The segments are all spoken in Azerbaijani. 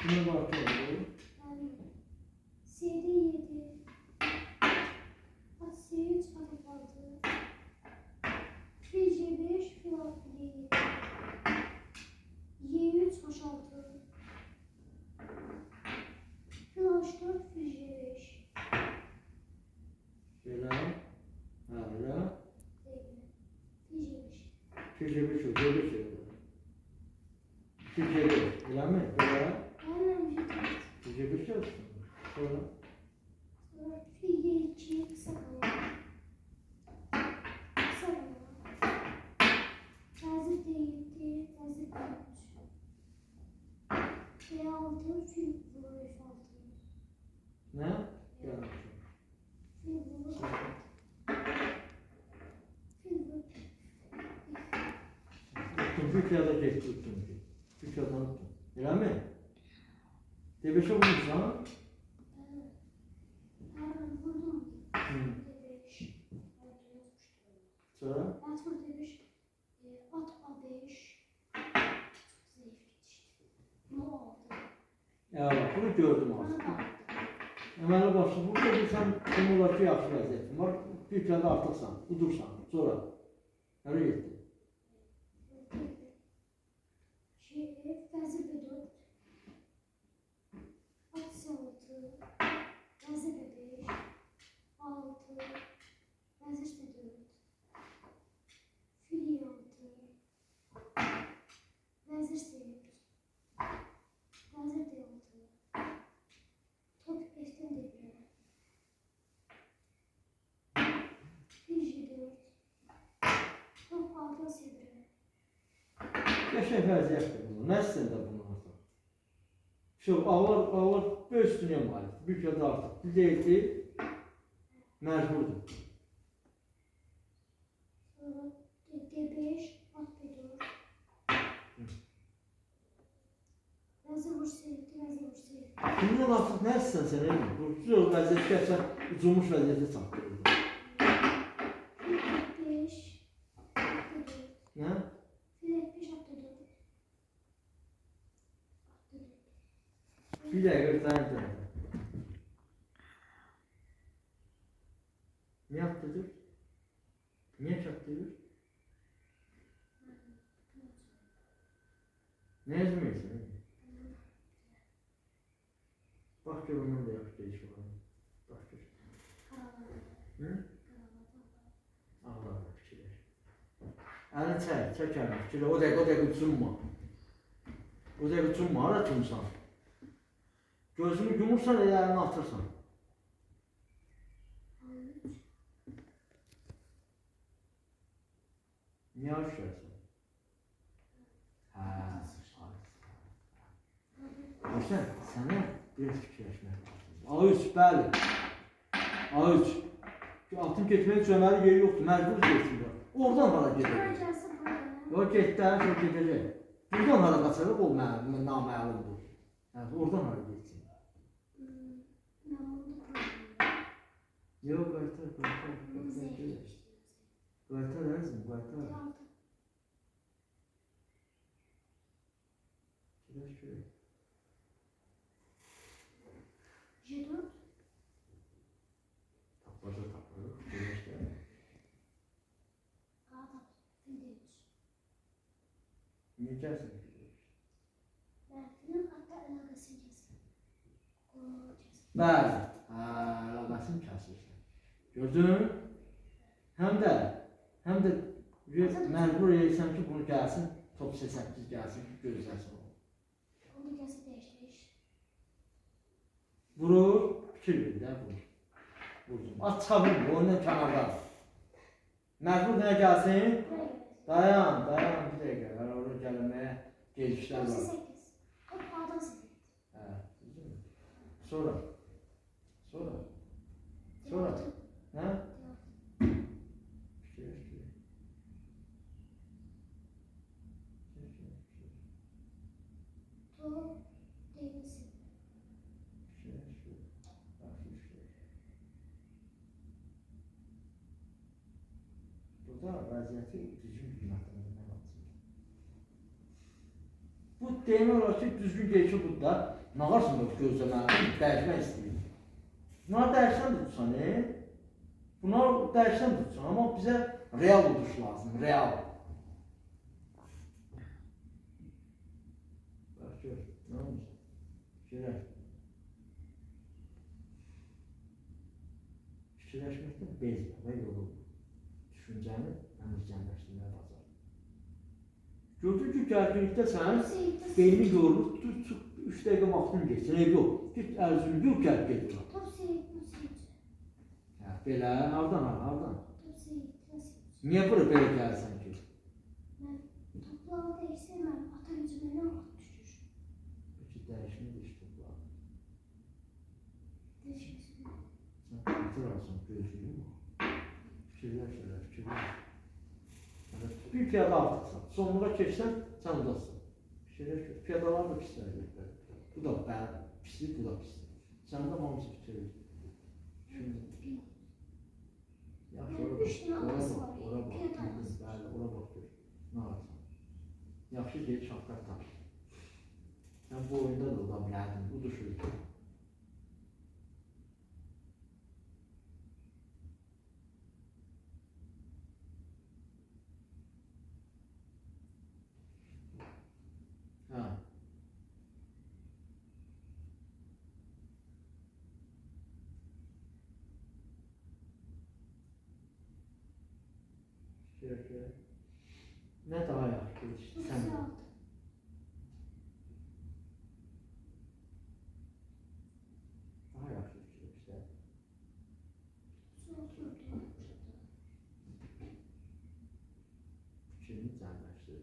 Buna bakıyorum. C'de 7. At C3 at 6. Fil C5 fil 6 D7. Y3 H6. Fil H4 fil C5. Böyle. Ha, böyle. Fil C5. Türkçe bir şey, böyle şey. Türkçe bir, öyle mi? Böyle. Aynen bir tane. Türkçe bir şey olsun. Sonra. Sonra fil Y2 kısa kalan. Kısa kalan. Vezir D7, vezir D3. D6 fil vurur F6. Ne? Yani. Fil vurur. Fil vurur. Türkiye'de geçti çünkü. Türkiye'den tuttum. Öyle mi? Debeşe bulmuşsan. Hemen vurdum. D5. Sonra. At vur D5. At A5. Zayıf geçti. Bunu aldı. Ya bak, bunu gördüm Bana artık. da aldı. Əməli başlı, burada bir sən kumulaki yaxşı vəziyyətin var. Türkiyədə artıqsan, udursan, sonra. Nereye getdi? Şef, vezir B4. At C6. Vezir B5. 6. Vezir C4. Fil E6. Vezir C3. Vezir D6. Top F'den D1'e. Fil J4. Top A'dan C1'e. Qəşəng vəziyyətdir bunu. Nəsən də bunu artıq. Ağlar böyük üstünə malikdir. Türkiyədə artıq. Bir deyil ki, məcburdur. Sonra D5, at B4. Vezir vur C7, vezir vur C7. Bundan artıq nəsən sən, eyni? Bu zor vəziyyət gəlsən, ucunmuş vəziyyətə çatdırır. Fil F5, at D4. Nə? Fil F5, at D4. Bir dəqiqə, bir dənə. Niyə atdırır? Niyə çatdırır? Nə yazmıyorsun? Bak gör onun da yaxşı değişik olan. Bak gör. Hı? Allah fikirler. Əlini çək əlini fikirlər. O dəqiqə ucunma. O dəqiqə ucunma, hara ucunsan. Gözünü yumursan, elə əlini atırsan. Niyə aşırırsan? Hə, Görsən, sənə biraz fikirləşmək lazımdır. A3, bəli. A3. Atın getməyə cöməli yeri yoxdur, məcbur getsin. Oradan hara gedəcək? O getdən sonra gedəcək. Buradan hara qaçarıq, o naməlumdur. Oradan hara getsin? Yox, qaytar. Qaytar əzim, qaytar. Fikirləş. J4. Tapmaca tapırıq, fikirləş. A tap. Fil D3. Niyə gəlsin fikirləş? Ben filin hatta alakasını kesin. Onu kesin. Bəli, əlaqəsini kəsirsən. Gördün? Həm də məcbur edirsən ki, bunu gəlsin, top 8 gəlsin ki, gözləsin onu. Onu kesin değişmiş. Vurur, fikir verir də, vurur. Vursun. At çabır, oyundan kənardan. Məcbur nə gəlsin? Dayan, bir dəqiqə. Oraya gəlməyə geciklər Top var. C8. Top A'dan C8. Hə, düzdür mü? Sonra. Nə? Fikir. Top D7. Burada vəziyyəti düzgün qiymətləndirmək lazımdır. Bu demək olar ki, düzgün deyil ki, burada Nə varsın bu gözləməli, dəyişmək istəyir. Bunlar dəyişən tutsan, bunlar dəyişən tutsan, amma bizə real uduş lazım, real. Bax gör, nə olmuş? Fikirləş. Fikirləşməkdən bezmə və yorulma. Düşüncəni təmizlənləşdirməyə bacar. Gördün ki, gərginlikdə sən beyni yorulur, tut, 3 dəqiqə vaxtın geçsin, yox. Git ərzini, yox, gəl, get. Top seyirci. Belə, hardan? Top seyirci. Niyə bura belə gəlsən ki? Mən topları dəyişsəm, ata gücümə nə vaxt düşür? Peki, dəyişmə iş topları. Dəyişməsin. Sən bitirarsan, gözlüyüm o. Fikirləş. Bir piyada artıqsan, sonluğa keçsən, sən udasın. Fikirləş, piyadalar da pislər. Bu da pislik, bu da pislik. Sən də hamısı bitirir. Yaxşı, ora bax, ora bax, nə ararsan. Yaxşı, gel, şapqa taş. Sən bu oyunda da uda bilərdin, bu düşür. Nə daha yaxşı geçti sən? Daha yaxşı fikirləşdə. Fikrini cəmləşdir.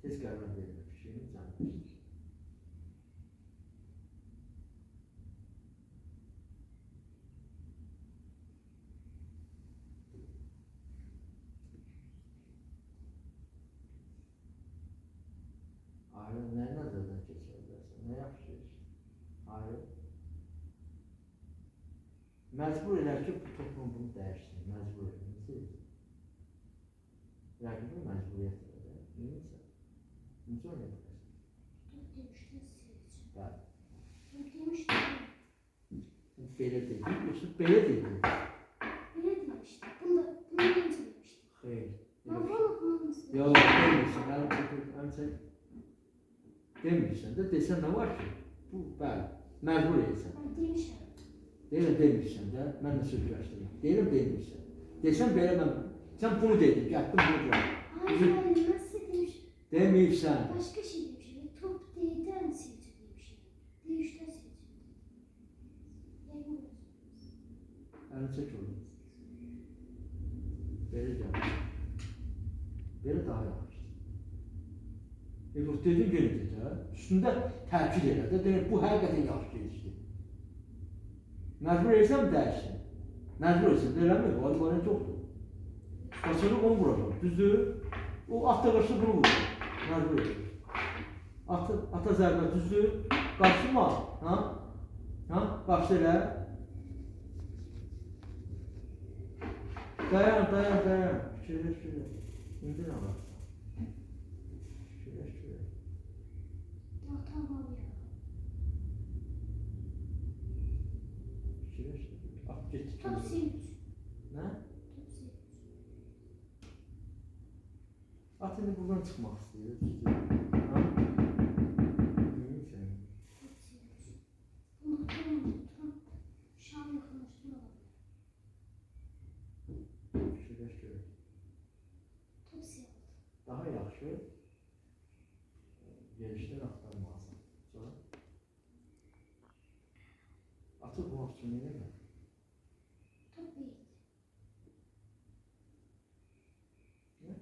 Tez qərar vermə, fikrini cəmləşdir. Ayrı, nə nəzərdən keçirəcəksən, nə yaxşı keçir? Ayrı. Məcbur elə ki, bu toplum bunu dəyişsin, məcbur edin. Rəqibin məcburiyyət edək, neyinsə? Necə oynayacaqsın? Demişdən seyirci. Bəli. Demişdən. Belə deyil, yoxsa belə deyil. Belə demişdim, bunu necə demişdim? Xeyr. Yox, demirsən, demirsən də, desən nə var ki? Bu, bəli, məcbur edilsən. Mən demişəm. Demirsən də, mən də sözləşdirəm. Deyirəm, demirsən. Desən belə mən, sən bunu dedin, gətdin bunu deyirəm. Hayır, mən sizə demişəm. Demirsən. Başqa şey demişəm, top deyildən seyirci demişəm. Deyişdən seyirci demişəm. Əlini çək oğlum. Belə gəlir. Belə daha yaxşı. Yox, dedin yenə də, üstündə təkid elədi, deyir, bu həqiqətən yaxşı geçdi. Məcbur etsəm dəyişsin. Məcbur etsəm, eləmir, o variant yoxdur. Qaçırı onu vuracaq, düzdür? O at da qaçırı bunu vuracaq, məcbur etsəm. Ata zərbə, düzdür? Qaçırma, qaçdı elə. Dayan, fikirləş. İndi nə var? Tamam ya. Fikirləş. At getdi. Top seyirci. Nə? Top seyirci. At indi buradan çıxmaq istəyir, düzdür? Neyinsə? Top seyirci. Bunu tuturam. Şam yaxınlaşdırma. Fikirləş görək. Top seyirci. Daha yaxşı gelişlər axtarmalısın. Sonra atı bulmaq üçün nə eləmə? Top değil. Nə?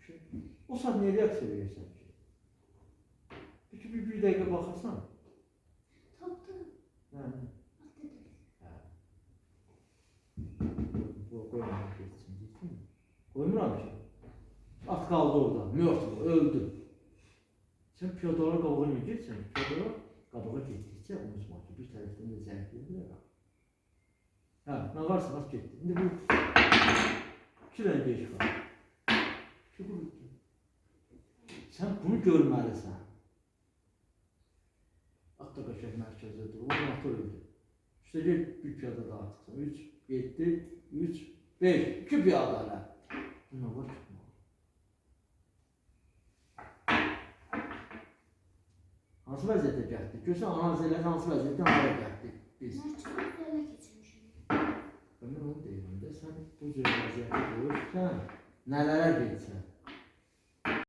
Top değil. O saat nə reaksiya verirsən ki? Peki bir dəqiqə baxarsan? Toptu. Hə. At dedim. Hə. Bu qoymamaq üçün deyilsin mi? Qoymuram ki. At qaldı orada, mörtü, öldü. Sən piyadalara qabağa niyə getsən? Piyadalara qabağa getdikcə unutma ki, bir tərəfdən də zəifləyir. Hə, nə varsa at getdi. İndi bu 2 dənə deyiş var. Sən bunu görməlisən. da qəşəng mərkəzdədir. O motor idi. Üstəgəl bir piyada daha çıxsan. 3, 7, 3, 5, 2 piyada hələ. Buna var tutma. Hansı vəziyyətə gəldik? Görsən analiz elədi, hansı vəziyyətdən hara gəldik biz? Mərkəzdə elə keçirmişəm. Ben onu deyirəm də, sən bu cür vəziyyətə qoyursan, nələrə gedsən?